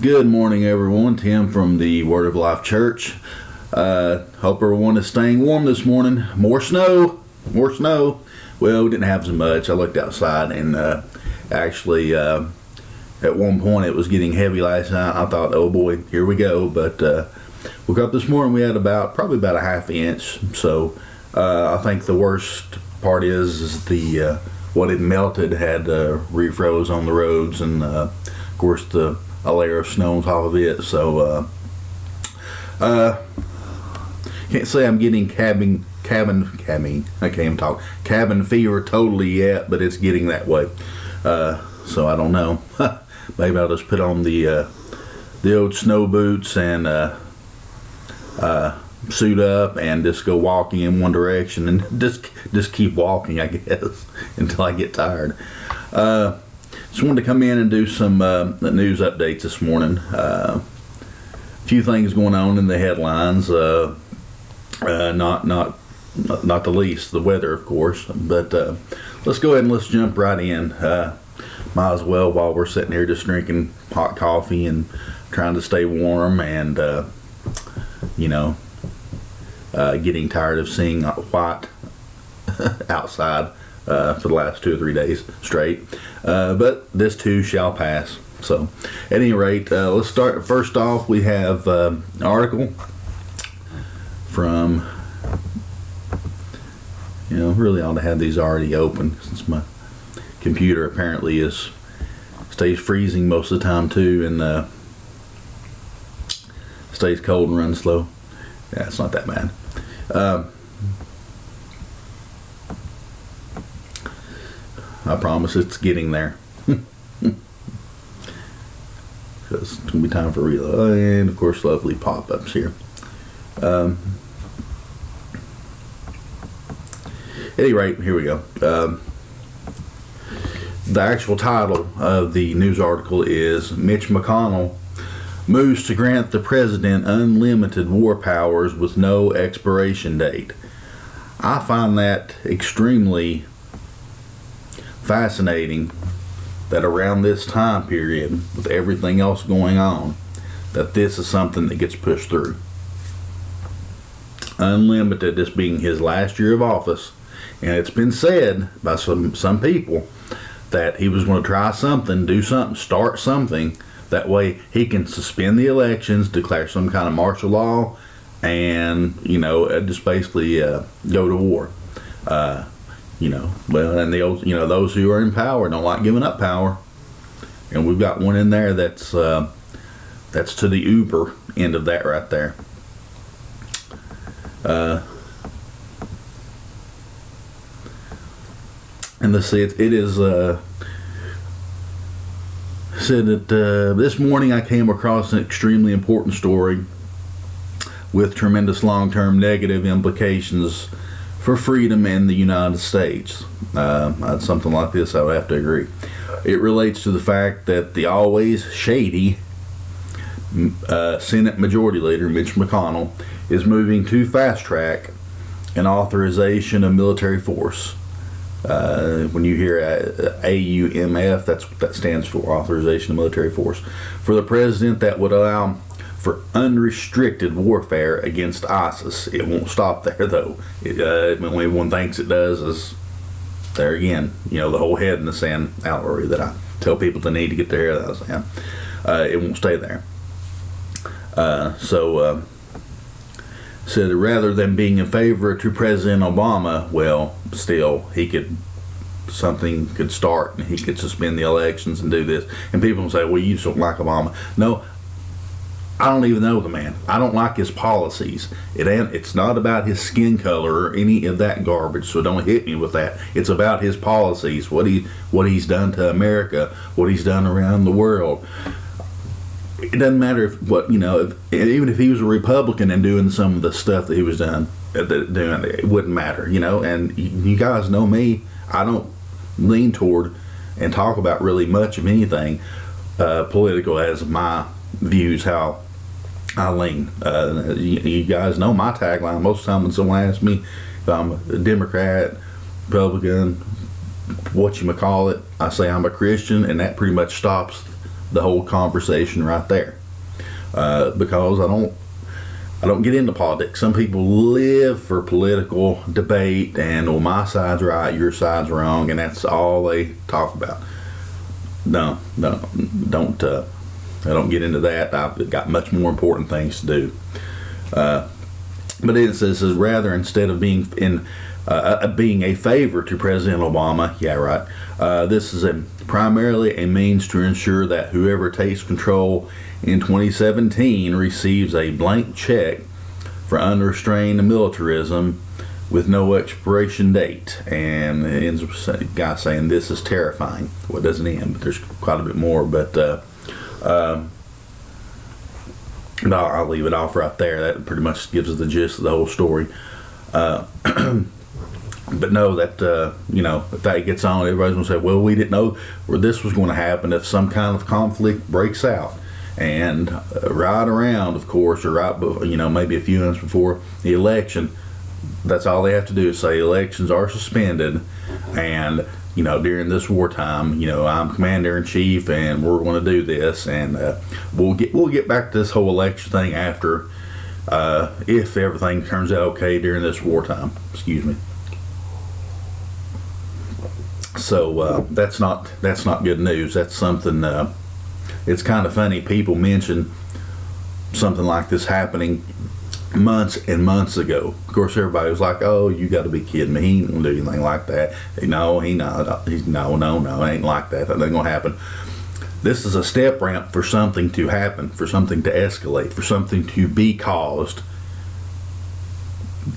Good morning, everyone. Tim from the Word of Life Church. Hope everyone is staying warm this morning. More snow. Well, we didn't have so much. I looked outside and actually at one point it was getting heavy last night. I thought, oh boy, here we go. But woke up this morning, we had probably about a half inch. So I think the worst part is the what had melted had refroze on the roads, and of course a layer of snow on top of it. So can't say I'm getting cabin I can't even talk cabin fever totally yet, but it's getting that way. So I don't know. Maybe I'll just put on the old snow boots and suit up and just go walking in one direction and just keep walking, I guess, until I get tired. Just wanted to come in and do some news updates this morning. A few things going on in the headlines. Not the least the weather, of course. But let's go ahead and let's jump right in. Might as well, while we're sitting here just drinking hot coffee and trying to stay warm and getting tired of seeing white outside for the last 2 or 3 days straight. But this too shall pass. So at any rate, let's start. First off, we have an article from, really ought to have these already open since my computer apparently stays freezing most of the time too, and stays cold and runs slow. Yeah, it's not that bad. I promise it's getting there. Because it's going to be time for reload. And of course, lovely pop-ups here. At any rate, here we go. The actual title of the news article is Mitch McConnell moves to grant the president unlimited war powers with no expiration date. I find that extremely fascinating that around this time period, with everything else going on, that this is something that gets pushed through. Unlimited, this being his last year of office, and it's been said by some people that he was going to try something, do something, start something. That way he can suspend the elections, declare some kind of martial law, and just basically go to war. Well, and those who are in power don't like giving up power, and we've got one in there that's to the uber end of that right there. And let's see, it is said that this morning I came across an extremely important story with tremendous long-term negative implications for freedom in the United States. Something like this, I would have to agree. It relates to the fact that the always shady Senate Majority Leader Mitch McConnell is moving to fast track an authorization of military force. When you hear AUMF, that's what that stands for, authorization of military force, for the president, that would allow for unrestricted warfare against ISIS. It won't stop there, though. When everyone thinks it does, is there again, the whole head in the sand allegory that I tell people they need to get their head out of the sand. It won't stay there. Said rather than being in favor to President Obama, well, still something could start and he could suspend the elections and do this. And people will say, well, you just don't like Obama. No, I don't even know the man. I don't like his policies. It's not about his skin color or any of that garbage, so don't hit me with that. It's about his policies, what he's done to America, what he's done around the world. It doesn't matter even if he was a Republican and doing some of the stuff that he was doing, it wouldn't matter, And you guys know me. I don't lean toward and talk about really much of anything political as my views, how I lean. You guys know my tagline. Most of the time when someone asks me if I'm a Democrat, Republican, what you call it, I say I'm a Christian, and that pretty much stops the whole conversation right there. Because I don't get into politics. Some people live for political debate and, well, my side's right, your side's wrong, and that's all they talk about. No, don't. I don't get into that. I've got much more important things to do. But it says rather, instead of being a favor to President Obama, yeah, right. This is primarily a means to ensure that whoever takes control in 2017 receives a blank check for unrestrained militarism with no expiration date. And it ends with a guy saying this is terrifying. Well, it doesn't end, but there's quite a bit more. But no, I'll leave it off right there. That pretty much gives us the gist of the whole story. But know that, if that gets on, everybody's going to say, well, we didn't know where this was going to happen if some kind of conflict breaks out. And right around, of course, or right, maybe a few months before the election, that's all they have to do is say elections are suspended. And, during this wartime, I'm commander-in-chief and we're going to do this. And we'll get back to this whole election thing after, if everything turns out okay during this wartime. Excuse me. So that's not good news. That's something. It's kind of funny. People mention something like this happening months and months ago. Of course, everybody was like, "Oh, you got to be kidding me! He ain't gonna do anything like that." No, he not. He's no, it ain't like that. That ain't gonna happen. This is a step ramp for something to happen, for something to escalate, for something to be caused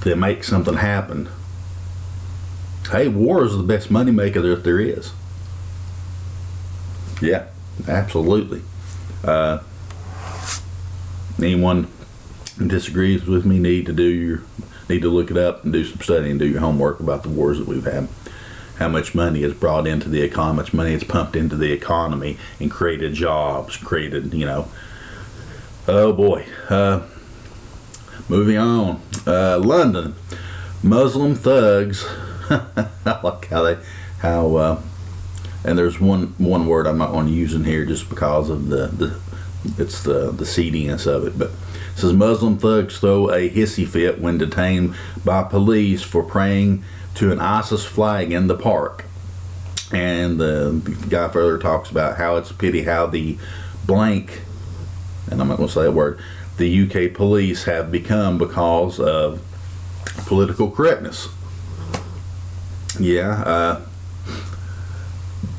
to make something happen. Hey, war is the best moneymaker that there is. Yeah, absolutely. Anyone who disagrees with me need to look it up and do some studying, do your homework about the wars that we've had. How much money is brought into the economy, how much money is pumped into the economy and created jobs, oh boy. Moving on. London. Muslim thugs. I like and there's one word I'm not going to use in here just because of the seediness of it, but it says Muslim thugs throw a hissy fit when detained by police for praying to an ISIS flag in the park. And the guy further talks about how it's a pity how the blank, and I'm not going to say that word, the UK police have become because of political correctness. Yeah,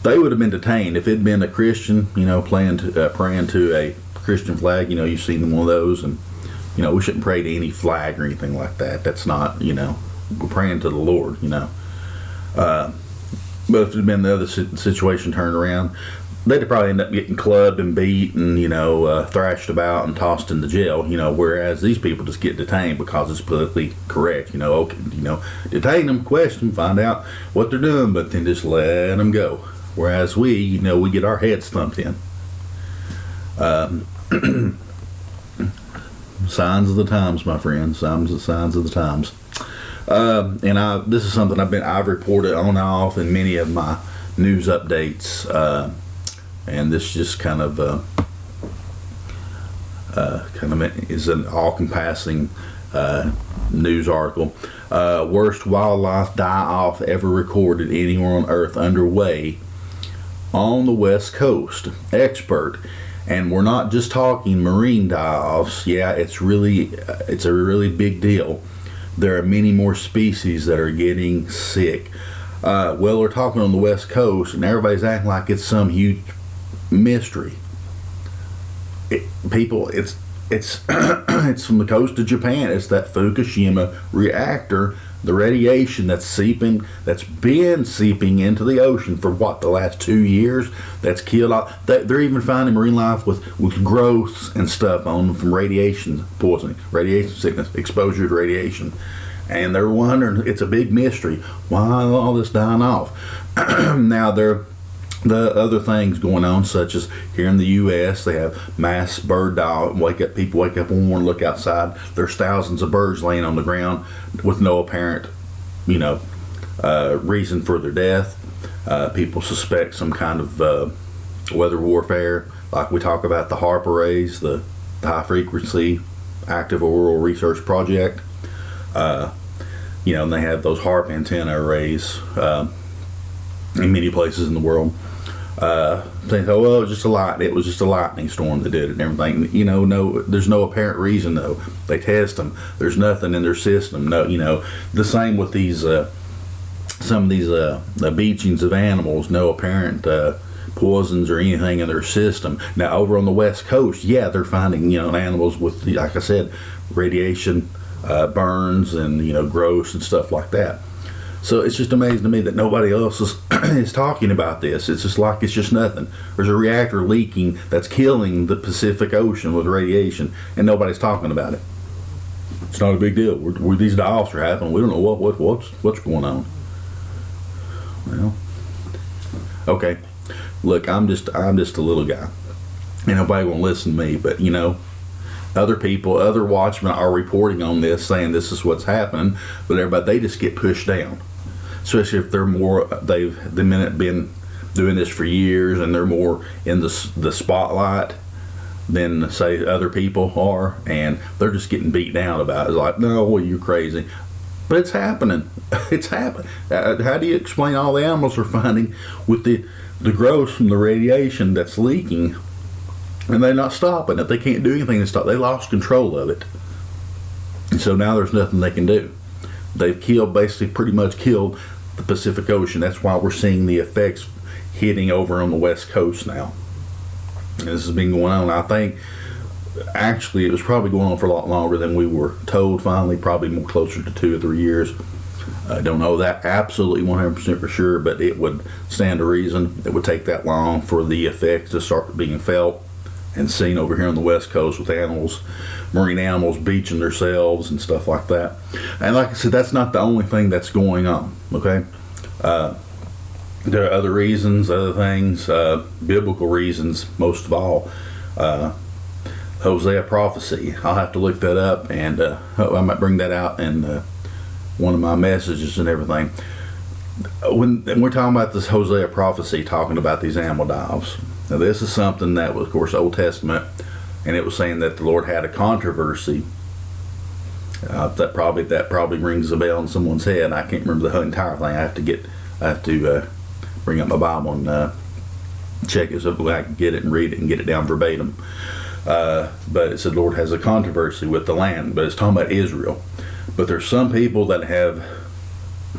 they would have been detained if it'd been a Christian, praying to a Christian flag. You've seen one of those, and we shouldn't pray to any flag or anything like that. That's not, we're praying to the Lord, But if it had been the other situation turned around, they'd probably end up getting clubbed and beat and thrashed about and tossed into jail. Whereas these people just get detained because it's politically correct. Detain them, question, find out what they're doing, but then just let them go. Whereas we get our heads thumped in. Signs of the times, my friends. Signs of the times. And this is something I've reported on and off in many of my news updates. And this just kind of is an all-encompassing news article. Worst wildlife die-off ever recorded anywhere on Earth underway on the West Coast. Expert, and we're not just talking marine die-offs. Yeah, it's a really big deal. There are many more species that are getting sick. Well, we're talking on the West Coast, and everybody's acting like it's some huge mystery. It's it's from the coast of Japan. It's that Fukushima reactor, the radiation that's been seeping into the ocean for the last 2 years. That's killed off. They're even finding marine life with growths and stuff on them from radiation poisoning, radiation sickness, exposure to radiation. And they're wondering, it's a big mystery, why all this dying off. Now the other things going on, such as here in the U.S., they have mass bird die. People wake up one morning, look outside. There's thousands of birds laying on the ground with no apparent, reason for their death. People suspect some kind of weather warfare. like we talk about the HARP arrays, the high frequency active auroral research project. And they have those HARP antenna arrays in many places in the world. They say, well, it was just a lightning storm that did it and everything. No, there's no apparent reason though. They test them. There's nothing in their system. No, the same with these, some of these beachings of animals, no apparent poisons or anything in their system. Now over on the West Coast, yeah, they're finding, animals with, like I said, radiation, burns and, growths and stuff like that. So it's just amazing to me that nobody else is talking about this. It's just nothing. There's a reactor leaking that's killing the Pacific Ocean with radiation, and nobody's talking about it. It's not a big deal. These die-offs are happening. We don't know what's going on. Well, okay. Look, I'm just a little guy, and nobody will listen to me. But other people, other watchmen are reporting on this, saying this is what's happening. But they just get pushed down. Especially if they've been doing this for years and they're more in the spotlight than say other people are, and they're just getting beat down about it. It's like, no, well, you're crazy. But it's happening. It's happening. How do you explain all the animals are finding with the growth from the radiation that's leaking, and they're not stopping it? They can't do anything to stop. They lost control of it, and so now there's nothing they can do. They've pretty much killed the Pacific Ocean. That's why we're seeing the effects hitting over on the West Coast now. And this has been going on. I think actually it was probably going on for a lot longer than we were told. Finally, probably more closer to 2 or 3 years. I don't know that absolutely 100% for sure, but it would stand to reason it would take that long for the effects to start being felt and seen over here on the West Coast with marine animals beaching themselves and stuff like that. And like I said, that's not the only thing that's going on, okay? There are other reasons, other things, biblical reasons, most of all. Hosea prophecy. I'll have to look that up, and I might bring that out in one of my messages and everything. When we're talking about this Hosea prophecy, talking about these animal die-offs, now this is something that was, of course, Old Testament, and it was saying that the Lord had a controversy. That probably rings a bell in someone's head. I can't remember the entire thing. I have to bring up my Bible and check it so I can get it and read it and get it down verbatim. But it said, Lord has a controversy with the land, but it's talking about Israel. But there's some people that have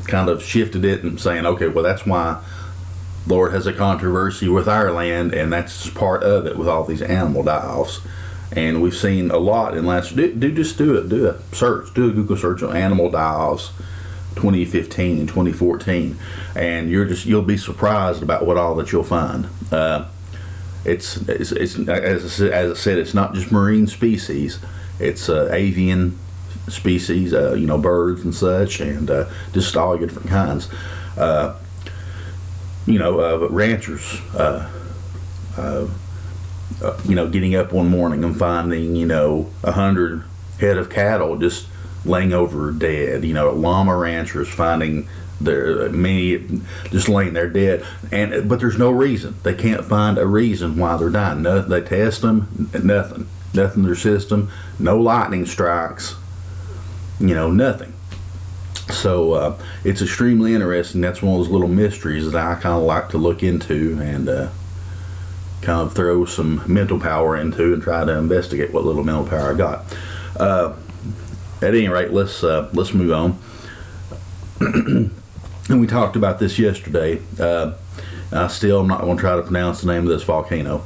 kind of shifted it and saying, okay, well, that's why Lord has a controversy with our land, and that's part of it with all these animal die-offs. And we've seen a lot in last. Do a search, do a Google search on animal die-offs, 2015 and 2014, and you'll be surprised about what all that you'll find. It's as I said, it's not just marine species. It's avian species, birds and such, and just all different kinds. Ranchers, getting up one morning and finding, 100 head of cattle just laying over dead. Llama ranchers finding many just laying there dead, but there's no reason. They can't find a reason why they're dying. They test them, nothing in their system. No lightning strikes. Nothing. So it's extremely interesting. That's one of those little mysteries that I kind of like to look into and kind of throw some mental power into and try to investigate what little mental power I got. At any rate, let's move on. And we talked about this yesterday. I still am not going to try to pronounce the name of this volcano.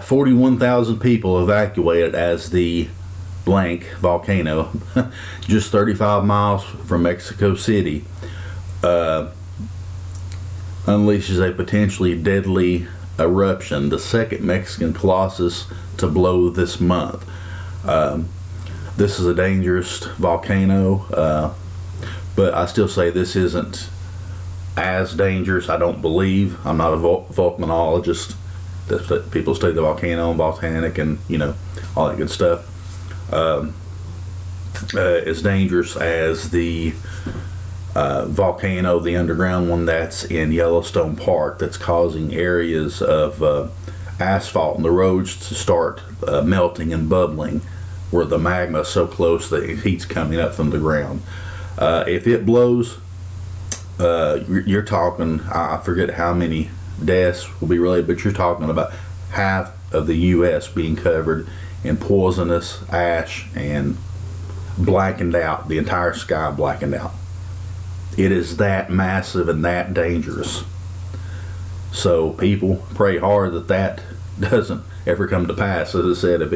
41,000 people evacuated as the blank volcano, just 35 miles from Mexico City, unleashes a potentially deadly eruption, the second Mexican colossus to blow this month. This is a dangerous volcano, but I still say this isn't as dangerous. I don't believe. I'm not a volcanologist. That's what people study the volcano and volcanic and all that good stuff. As dangerous as the volcano, the underground one that's in Yellowstone Park, that's causing areas of asphalt and the roads to start melting and bubbling, where the magma is so close that heat's coming up from the ground. If it blows, you're talking, I forget how many deaths will be related, but you're talking about half of the U.S. being covered in poisonous ash and blackened out, the entire sky blackened out. It is that massive and that dangerous. So people pray hard that doesn't ever come to pass. As I said, if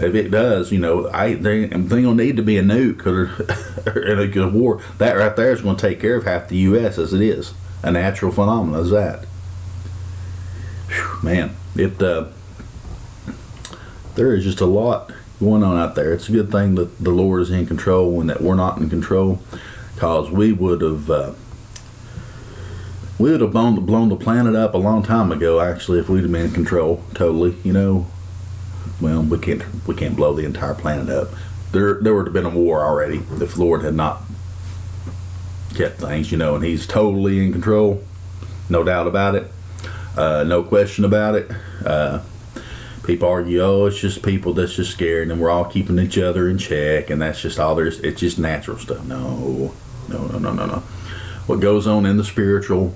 it does, there gonna need to be a nuke or in a war. That right there is going to take care of half the U.S. as it is. A natural phenomenon is that. Whew, man, there is just a lot going on out there. It's a good thing that the Lord is in control and that we're not in control, because we would have blown the planet up a long time ago. Actually, if we'd have been in control totally, well, we can't blow the entire planet up. There would have been a war already if the Lord had not kept things, and He's totally in control, no doubt about it, no question about it. People argue, oh, it's just people that's just scared, and we're all keeping each other in check, and that's just all there's. It's just natural stuff. No. What goes on in the spiritual,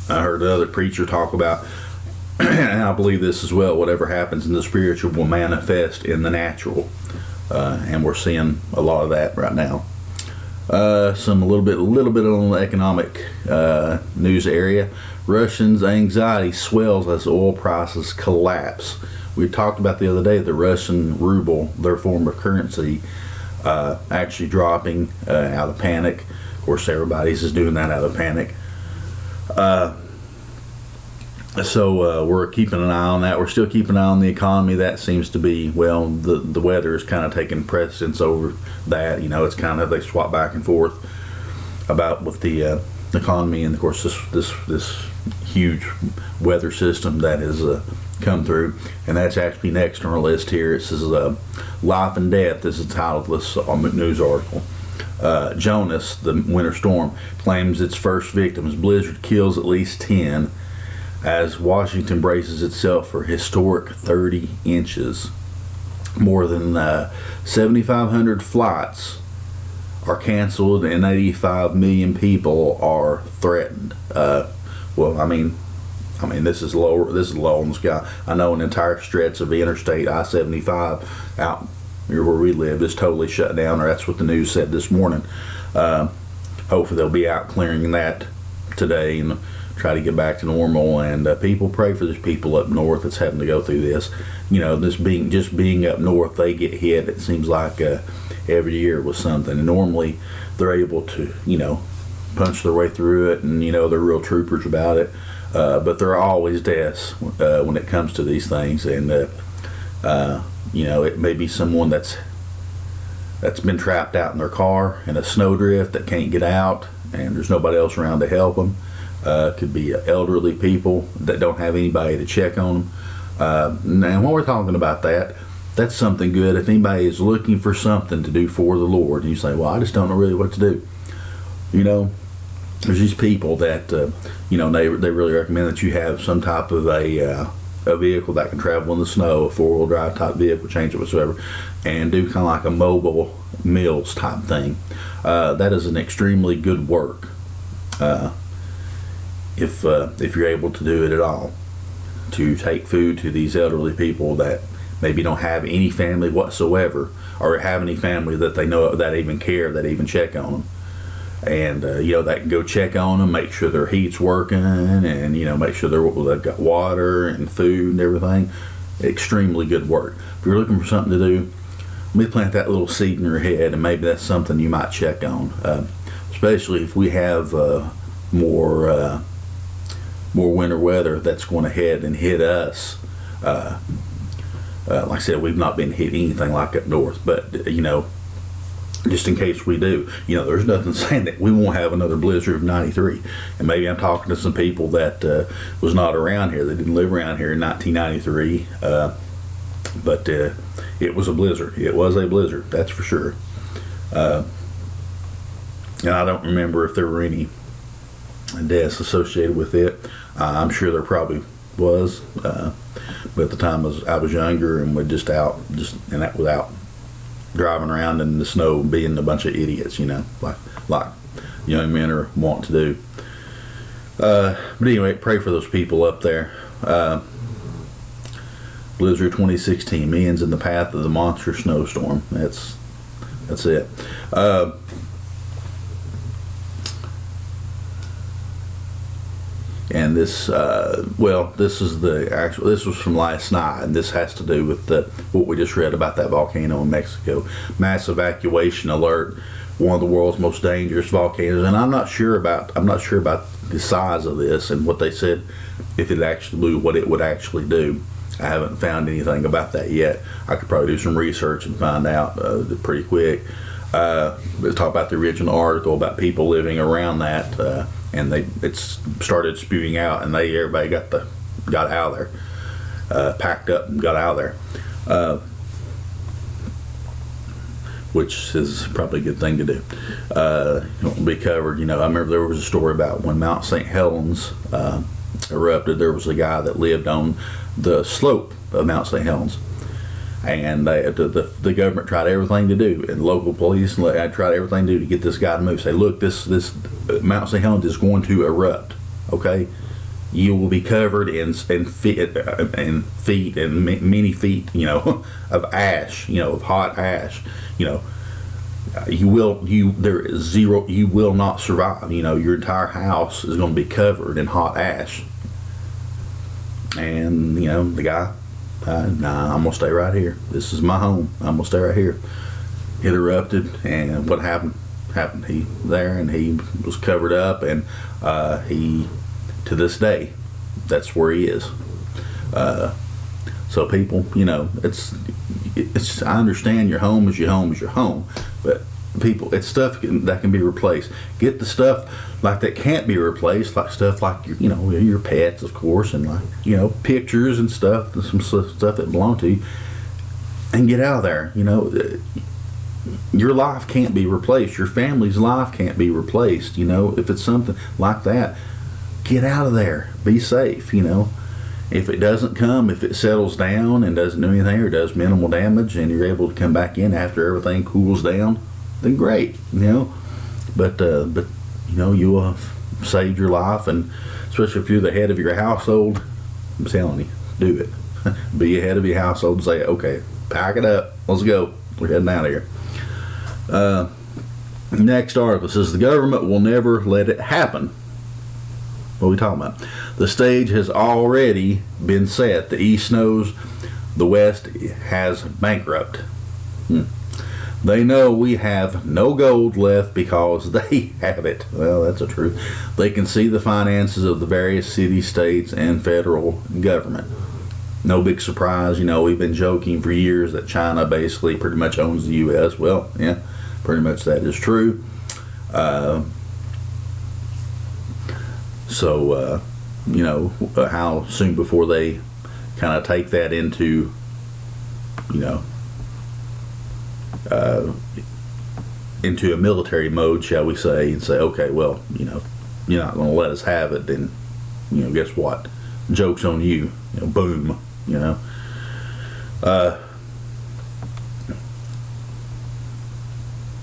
I heard the other preacher talk about, and I believe this as well. Whatever happens in the spiritual will manifest in the natural, and we're seeing a lot of that right now. A little bit on the economic news area. Russians' anxiety swells as oil prices collapse. We talked about the other day the Russian ruble, their form of currency, actually dropping out of panic. Of course, everybody's just doing that out of panic. So we're keeping an eye on that. We're still keeping an eye on the economy. That seems to be, well, the weather is kind of taking precedence over that. It's kind of, they swap back and forth about with the economy, and of course this huge weather system that has come through, and that's actually next on our list here. It says life and death. This is the title of this news article. Jonas, the winter storm, claims its first victims. Blizzard kills at least 10 as Washington braces itself for historic 30 inches. More than 7,500 flights are canceled and 85 million people are threatened. Well, I mean, this is low in the sky. I know an entire stretch of the interstate I-75 out here where we live is totally shut down, or that's what the news said this morning. Hopefully they'll be out clearing that today and try to get back to normal. And people pray for these people up north that's having to go through this. This being up north, they get hit. It seems like every year with something. And normally they're able to, punch their way through it, and they're real troopers about it. But there are always deaths when it comes to these things, and it may be someone that's been trapped out in their car in a snowdrift that can't get out, and there's nobody else around to help them. Could be elderly people that don't have anybody to check on them. And when we're talking about that's something good. If anybody is looking for something to do for the Lord, and you say, well, I just don't know really what to do. There's these people that, they really recommend that you have some type of a vehicle that can travel in the snow, a four-wheel drive type vehicle, change it whatsoever, and do kind of like a mobile meals type thing. That is an extremely good work. If you're able to do it at all, to take food to these elderly people that maybe don't have any family whatsoever, or have any family that they know that even care, that even check on them, and that can go check on them, make sure their heat's working, and make sure they've got water and food and everything. Extremely good work. If you're looking for something to do, let me plant that little seed in your head, and maybe that's something you might check on, especially if we have more winter weather that's going to head and hit us. Like I said, we've not been hit anything like up north, but just in case we do, there's nothing saying that we won't have another blizzard of 93. And maybe I'm talking to some people that was not around here, that didn't live around here in 1993, but it was a blizzard. It was a blizzard, that's for sure. And I don't remember if there were any deaths associated with it. I'm sure there probably was. But at the time I was younger, and we're just out, and that was out driving around in the snow, being a bunch of idiots, like young men are wont to do. But anyway, pray for those people up there. Blizzard 2016, millions in the path of the monster snowstorm. That's it. And this, this was from last night, and this has to do with what we just read about that volcano in Mexico. Mass evacuation alert, one of the world's most dangerous volcanoes. And I'm not sure about the size of this and what they said, if it actually blew, what it would actually do. I haven't found anything about that yet. I could probably do some research and find out pretty quick. Let's talk about the original article about people living around that, and it started spewing out, and everybody got out of there, packed up and got out of there, which is probably a good thing to do. It won't be covered. I remember there was a story about when Mount St. Helens erupted. There was a guy that lived on the slope of Mount St. Helens, and the government tried everything to do, and local police tried everything to do to get this guy to move. Say, look, this Mount St. Helens is going to erupt. Okay, you will be covered in feet and many feet, of ash, of hot ash. You will not survive. Your entire house is going to be covered in hot ash. And the guy, nah, I'm gonna stay right here. This is my home. I'm gonna stay right here. It erupted, and what happened? He there, and he was covered up, and he, to this day, that's where he is. So people, it's. I understand your home is your home is your home, but people, it's stuff that can be replaced. Get the stuff like that can't be replaced, like stuff like your pets, of course, and like pictures and stuff, some stuff that belong to you, and get out of there. Your life can't be replaced. Your family's life can't be replaced. If it's something like that, get out of there. Be safe. If it doesn't come, if it settles down and doesn't do anything or does minimal damage, and you're able to come back in after everything cools down, then great. But you will have saved your life, and especially if you're the head of your household, I'm telling you, do it. Be ahead of your household and say, okay, pack it up, let's go, we're heading out of here. Next article says the government will never let it happen. What are we talking about? The stage has already been set. The East knows the West has bankrupt. They know we have no gold left because they have it. Well, that's the truth. They can see the finances of the various cities, states, and federal government. No big surprise. We've been joking for years that China basically pretty much owns the U.S. Well, yeah, pretty much that is true. So, how soon before they kind of take that into, into a military mode, shall we say, and say, okay, well, you're not going to let us have it, then, guess what? Joke's on you. Boom.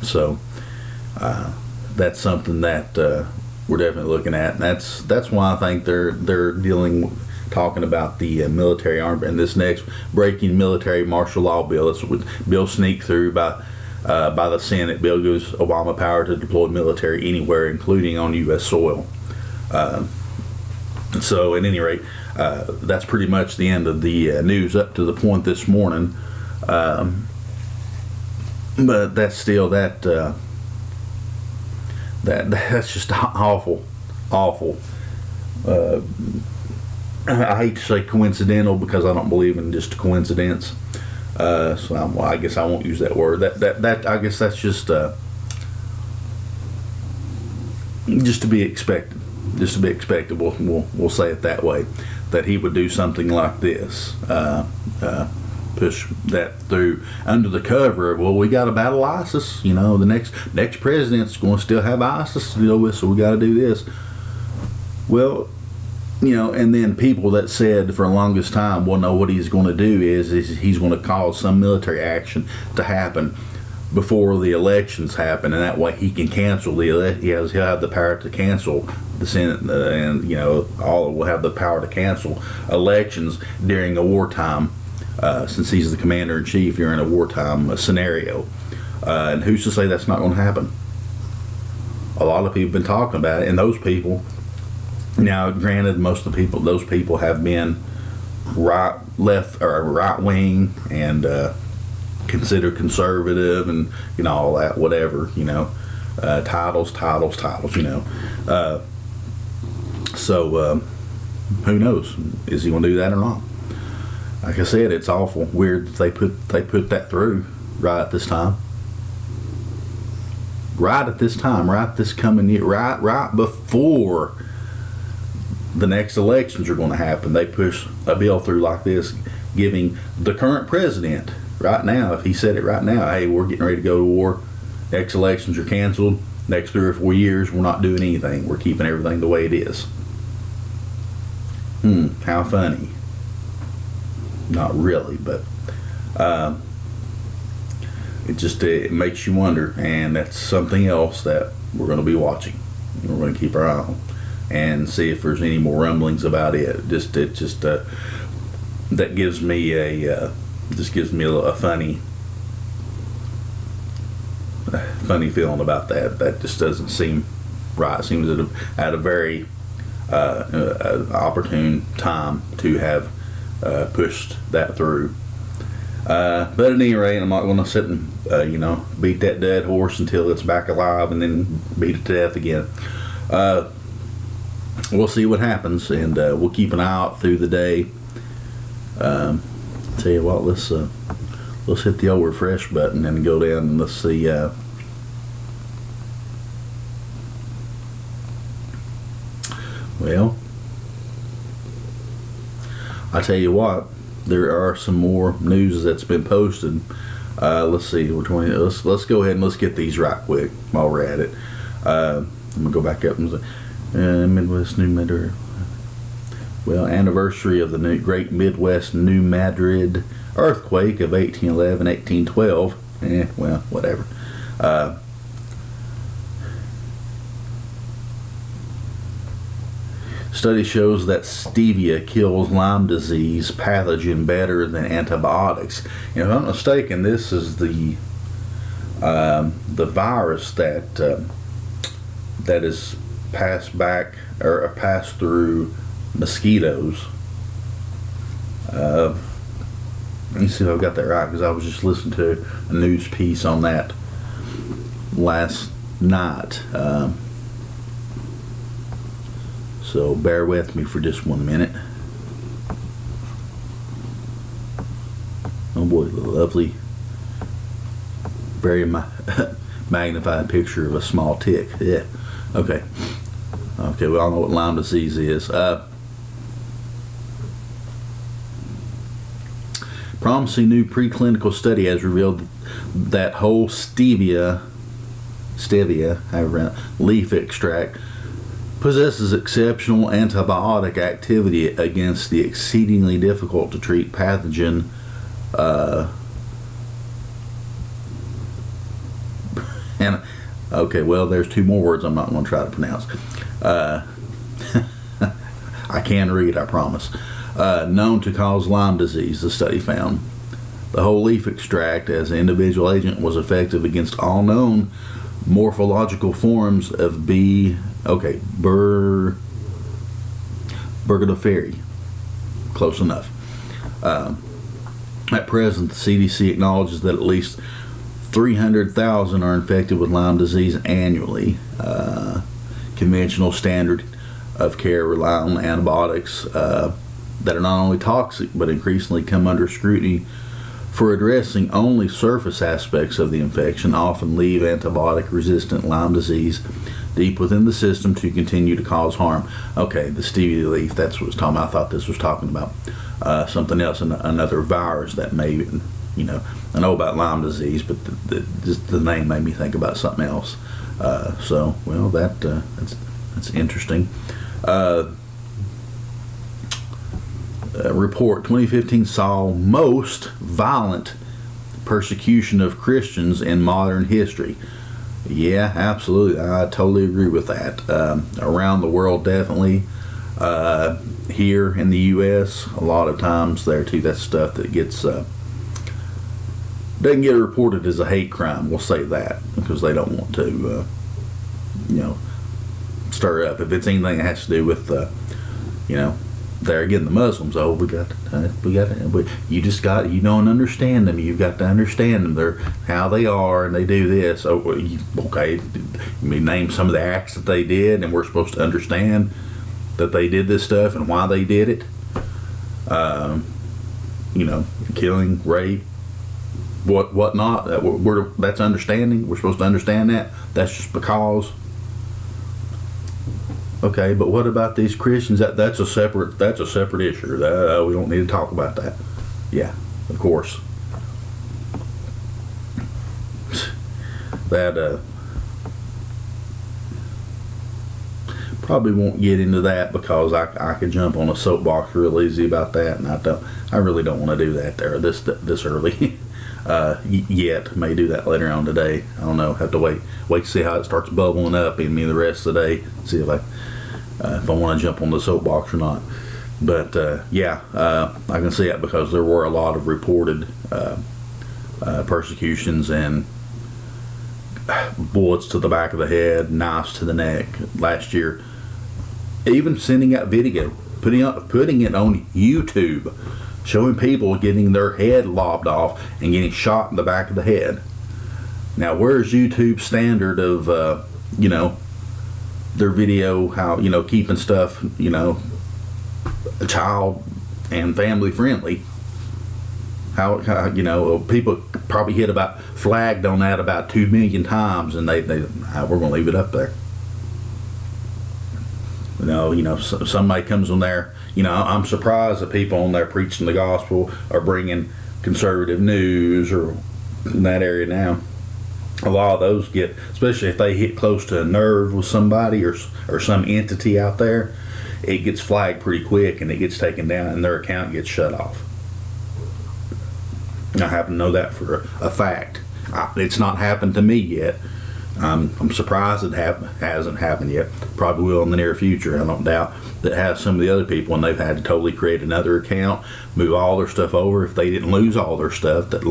So that's something that we're definitely looking at, and that's why I think they're talking about the military arm and this next breaking military martial law bill. It's bill sneaked through by the Senate. Bill gives Obama power to deploy military anywhere, including on U.S. soil. So at any rate, that's pretty much the end of the news up to the point this morning. But that's still that's just awful. I hate to say coincidental because I don't believe in just a coincidence. So I guess I won't use that word. That I guess that's just to be expected. Just to be expected. We'll say it that way. That he would do something like this. Push that through under the cover of, well, we got to battle ISIS. The next president's going to still have ISIS to deal with, so we got to do this. Well, And then people that said for the longest time, well, no, what he's going to do is he's going to cause some military action to happen before the elections happen, and that way he can cancel he'll have the power to cancel the Senate, and all will have the power to cancel elections during a wartime, since he's the commander-in-chief during a wartime scenario. And who's to say that's not going to happen? A lot of people have been talking about it, and those people, now granted, most of those people have been left or right wing and considered conservative, and all that, whatever, titles. So who knows? Is he going to do that or not? Like I said, it's awful weird that they put that through right at this time. Right this coming year, right before the next elections are going to happen. They push a bill through like this, giving the current president right now, if he said it right now, hey, we're getting ready to go to war, next elections are canceled, next 3 or 4 years we're not doing anything, we're keeping everything the way it is. How funny. Not really, but it makes you wonder, and that's something else that we're going to be watching. We're going to keep our eye on and see if there's any more rumblings about it. That gives me a funny feeling about that. That just doesn't seem right. It seems at a very opportune time to have pushed that through. But at any rate, I'm not going to sit and beat that dead horse until it's back alive and then beat it to death again. We'll see what happens, and we'll keep an eye out through the day. Tell you what, let's hit the old refresh button and go down and let's see. Well, I tell you what, there are some more news that's been posted. Let's see which one. Let's go ahead and let's get these right quick while we're at it. I'm gonna go back up and say, Midwest New Madrid. Well, anniversary of the Great Midwest New Madrid earthquake of 1811, 1812. Well, whatever. Study shows that stevia kills Lyme disease pathogen better than antibiotics. If I'm not mistaken, this is the virus that is passed through mosquitoes. Let me see if I've got that right, because I was just listening to a news piece on that last night. So bear with me for just 1 minute. Oh boy, the lovely, very magnified picture of a small tick. Yeah. Okay. Okay, we all know what Lyme disease is. Promising new preclinical study has revealed that whole stevia leaf extract possesses exceptional antibiotic activity against the exceedingly difficult to treat pathogen and okay, well, there's 2 more words I'm not going to try to pronounce. I can read, I promise. Known to cause Lyme disease, the study found. The whole leaf extract as an individual agent was effective against all known morphological forms of Burgdorferi. Close enough. At present, the CDC acknowledges that at least 300,000 are infected with Lyme disease annually. Conventional standard of care rely on antibiotics that are not only toxic but increasingly come under scrutiny for addressing only surface aspects of the infection, often leave antibiotic-resistant Lyme disease deep within the system to continue to cause harm. Okay, the stevia leaf, that's what it's talking about. I thought this was talking about something else, another virus that may, I know about Lyme disease, but just the name made me think about something else. Well, that's interesting. report 2015 saw most violent persecution of Christians in modern history. Yeah, absolutely. I totally agree with that. Around the world, definitely. Here in the U.S., a lot of times there too, that's stuff that gets doesn't get reported as a hate crime. We'll say that because they don't want to, stir up. If it's anything that has to do with, there again, the Muslims. Oh, you don't understand them. You've got to understand them. They're how they are, and they do this. Oh, okay. You mean name some of the acts that they did, and we're supposed to understand that they did this stuff and why they did it. Killing, rape, whatnot. That's understanding. We're supposed to understand that. That's just because. Okay, but what about these Christians? That's a separate issue. We don't need to talk about that. Yeah, of course. That probably won't get into that because I could jump on a soapbox real easy about that, and I really don't want to do that there this early. Yet may do that later on today. I don't know. Have to wait to see how it starts bubbling up in me the rest of the day. See if I want to jump on the soapbox or not. But I can see that because there were a lot of reported persecutions and bullets to the back of the head, knives to the neck last year. Even sending out video, putting it on YouTube, showing people getting their head lopped off and getting shot in the back of the head. Now, where's YouTube's standard of, their video, how, keeping stuff, child and family friendly? How people probably flagged on that about 2 million times, and we're going to leave it up there. Somebody comes on there. I'm surprised that people on there preaching the gospel are bringing conservative news or in that area now. A lot of those get, especially if they hit close to a nerve with somebody or some entity out there, it gets flagged pretty quick and it gets taken down and their account gets shut off. I happen to know that for a fact. It's not happened to me yet. I'm surprised it hasn't happened yet. Probably will in the near future. I don't doubt that has some of the other people, and they've had to totally create another account, move all their stuff over. If they didn't lose all their stuff that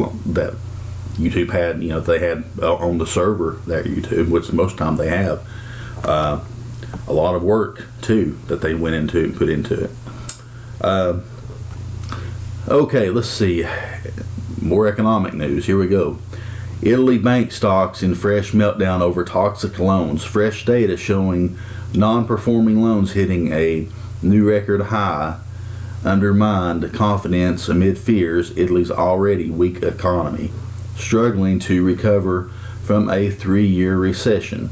YouTube had, they had on the server there, YouTube, which most of the time they have. A lot of work too that they went into and put into it. Okay, let's see. More economic news. Here we go. Italy bank stocks in fresh meltdown over toxic loans. Fresh data showing non-performing loans hitting a new record high undermined confidence amid fears Italy's already weak economy struggling to recover from a 3-year recession.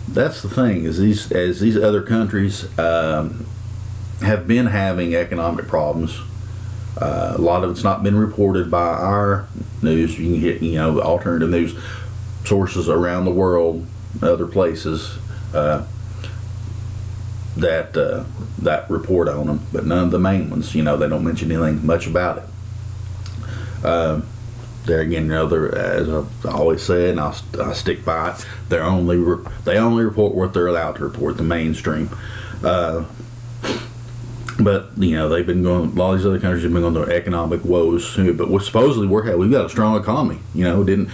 That's the thing, is these other countries have been having economic problems. A lot of it's not been reported by our news. You can get, alternative news sources around the world, other places that report on them, but none of the main ones. They don't mention anything much about it. There again, as I've always said, and I stick by it. They only report what they're allowed to report, the mainstream. But they've been going. A lot of these other countries have been going through economic woes too. But supposedly we've got a strong economy. Didn't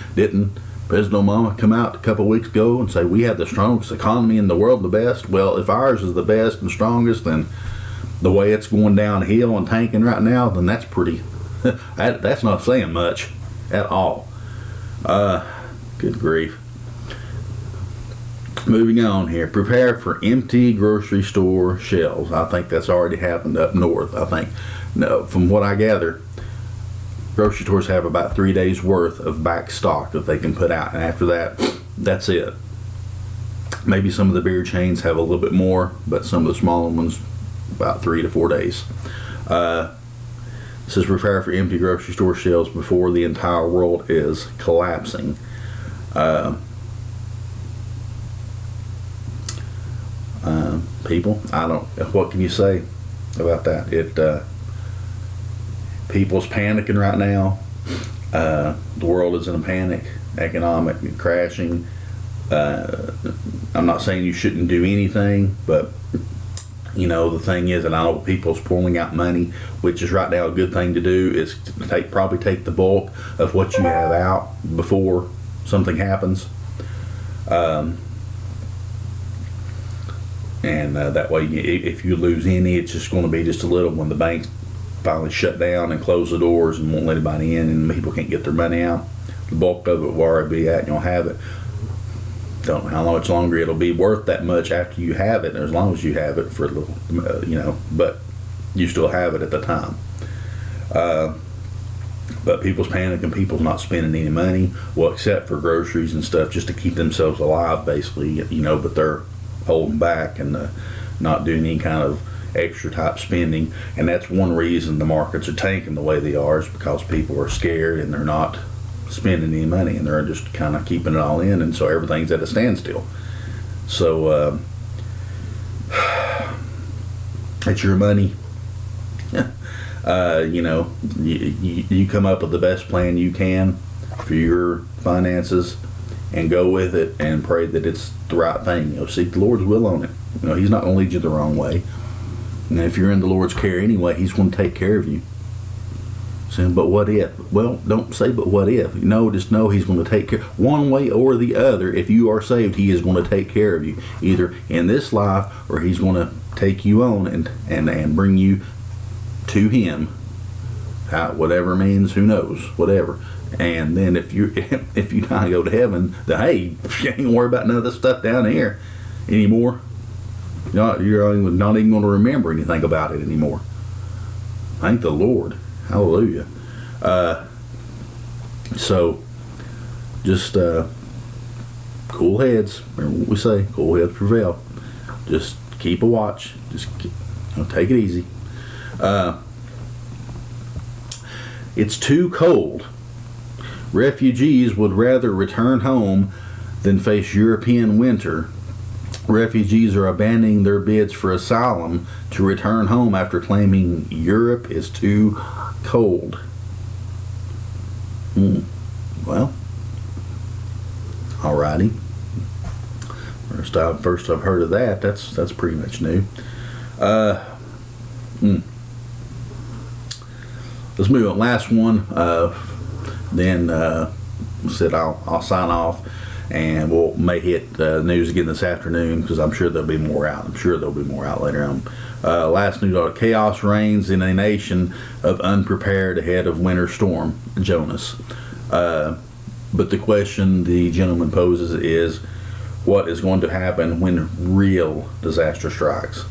President Obama come out a couple of weeks ago and say we have the strongest economy in the world, the best? Well, if ours is the best and strongest, then the way it's going downhill and tanking right now, then that's pretty. That's not saying much at all. Good grief. Moving on here. Prepare for empty grocery store shelves. I think that's already happened up north. I think, no, from what I gather, grocery stores have about 3 days worth of back stock that they can put out, and after that, that's it. Maybe some of the bigger chains have a little bit more, but some of the smaller ones about 3 to 4 days. It says prepare for empty grocery store shelves before the entire world is collapsing. People, I don't. What can you say about that? People's panicking right now. The world is in a panic, economic crashing. I'm not saying you shouldn't do anything, but the thing is, and I know people's pulling out money, which is right now a good thing to do, is to probably take the bulk of what you have out before something happens. And that way, if you lose any, it's just going to be just a little when the banks finally shut down and close the doors and won't let anybody in and people can't get their money out. The bulk of it will already be out and you'll have it. Don't know how much longer it'll be worth that much after you have it, as long as you have it for a little, but you still have it at the time. But people's panicking, people's not spending any money, well, except for groceries and stuff, just to keep themselves alive, basically, but they're holding back and not doing any kind of extra type spending. And that's one reason the markets are tanking the way they are, is because people are scared and they're not spending any money and they're just kind of keeping it all in, and so everything's at a standstill. So it's your money. You come up with the best plan you can for your finances and go with it and pray that it's the right thing. Seek the Lord's will on it. He's not going to lead you the wrong way. And if you're in the Lord's care anyway, He's going to take care of you. So, but what if? Well, don't say but what if. Just know He's going to take care. One way or the other, if you are saved, He is going to take care of you. Either in this life, or He's going to take you on and bring you to Him. Whatever means, who knows, whatever. And then if you kind of go to heaven, then hey, you ain't gonna worry about none of this stuff down here anymore. You're not even going to remember anything about it anymore. Thank the Lord. Hallelujah. So just cool heads. Remember what we say, cool heads prevail. Just keep a watch. Just take it easy. It's too cold. Refugees would rather return home than face European winter. Refugees are abandoning their bids for asylum to return home after claiming Europe is too cold. Well, alrighty. First I've heard of that. That's pretty much new. Let's move on. Last one. Then said I'll sign off, and we'll may hit news again this afternoon, because I'm sure there'll be more out. Later on. Last news: chaos reigns in a nation of unprepared ahead of winter storm Jonas. But the question the gentleman poses is, what is going to happen when real disaster strikes?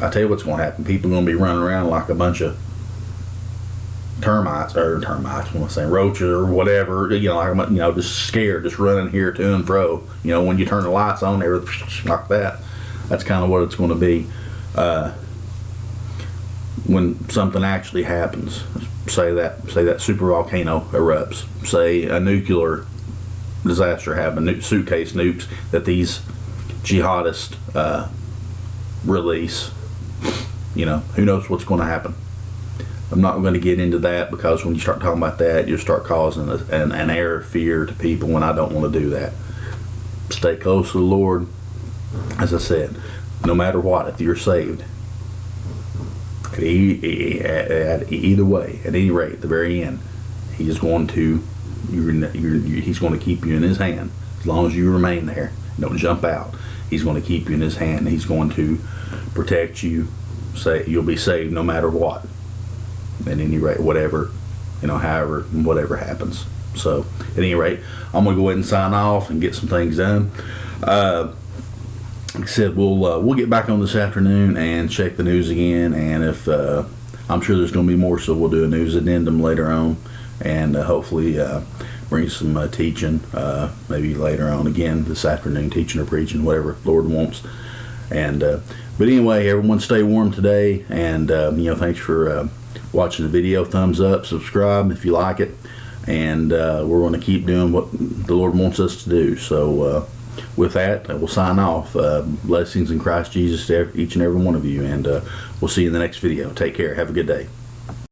I tell you what's going to happen. People are going to be running around like a bunch of termites, roaches or whatever, just scared, just running here to and fro. When you turn the lights on, everything like that. That's kind of what it's going to be when something actually happens. Say that super volcano erupts. Say a nuclear disaster happens. Suitcase nukes that these jihadists release. Who knows what's going to happen. I'm not going to get into that, because when you start talking about that, you start causing an air of fear to people, when I don't want to do that. Stay close to the Lord. As I said, no matter what, if you're saved, at either way, at any rate, at the very end, He's going to He's going to keep you in His hand as long as you remain there. Don't jump out. He's going to keep you in His hand. He's going to protect you. Say you'll be saved no matter what. At any rate, whatever happens. So, at any rate, I'm going to go ahead and sign off and get some things done. Like I said, we'll get back on this afternoon and check the news again. And if I'm sure there's going to be more, so we'll do a news addendum later on, and hopefully bring some teaching maybe later on again this afternoon, teaching or preaching, whatever the Lord wants. And but anyway, everyone stay warm today, and thanks for watching the video. Thumbs up, subscribe if you like it, and we're going to keep doing what the Lord wants us to do. So with that, we'll sign off. Blessings in Christ Jesus to each and every one of you, and we'll see you in the next video. Take care. Have a good day.